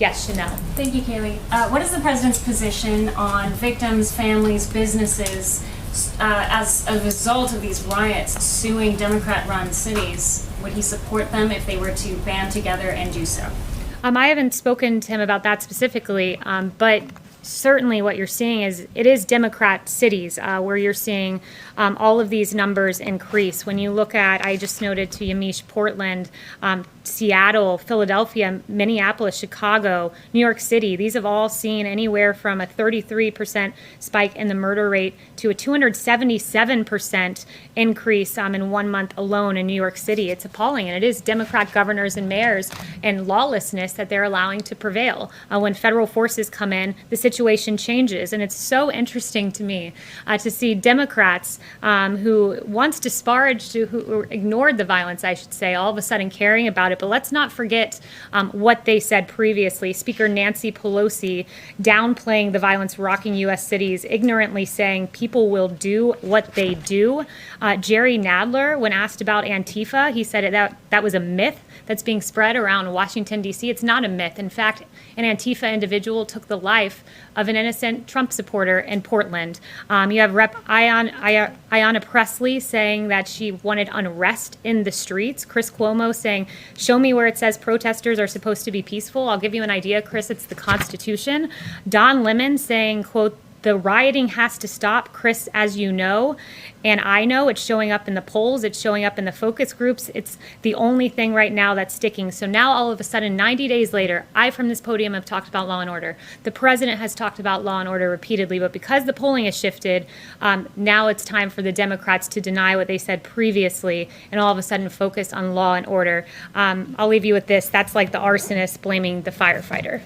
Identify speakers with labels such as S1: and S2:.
S1: Yes, Chanel.
S2: Thank you, Kayleigh. What is the president's position on victims, families, businesses as a result of these riots suing Democrat-run cities? Would he support them if they were to band together and do so?
S1: I haven't spoken to him about that specifically, but certainly what you're seeing is it is Democrat cities where you're seeing all of these numbers increase. When you look at, I just noted to Yamiche, Portland, Seattle, Philadelphia, Minneapolis, Chicago, New York City, these have all seen anywhere from a 33% spike in the murder rate to a 277% increase in 1 month alone in New York City. It's appalling, and it is Democrat governors and mayors and lawlessness that they're allowing to prevail. When federal forces come in, the situation changes, and it's so interesting to me to see Democrats who once disparaged, who ignored the violence, I should say, all of a sudden caring about it. But let's not forget what they said previously. Speaker Nancy Pelosi downplaying the violence rocking U.S. cities, ignorantly saying people will do what they do. Jerry Nadler, when asked about Antifa, he said that was a myth that's being spread around Washington, D.C. It's not a myth. In fact, an Antifa individual took the life of an innocent Trump supporter in Portland. You have Rep. Ayanna Pressley saying that she wanted unrest in the streets. Chris Cuomo saying, show me where it says protesters are supposed to be peaceful. I'll give you an idea, Chris, it's the Constitution. Don Lemon saying, quote, the rioting has to stop, Chris, as you know, and I know it's showing up in the polls, it's showing up in the focus groups. It's the only thing right now that's sticking. So now all of a sudden, 90 days later, I from this podium have talked about law and order. The president has talked about law and order repeatedly, but because the polling has shifted, now it's time for the Democrats to deny what they said previously and all of a sudden focus on law and order. I'll leave you with this. That's like the arsonist blaming the firefighter.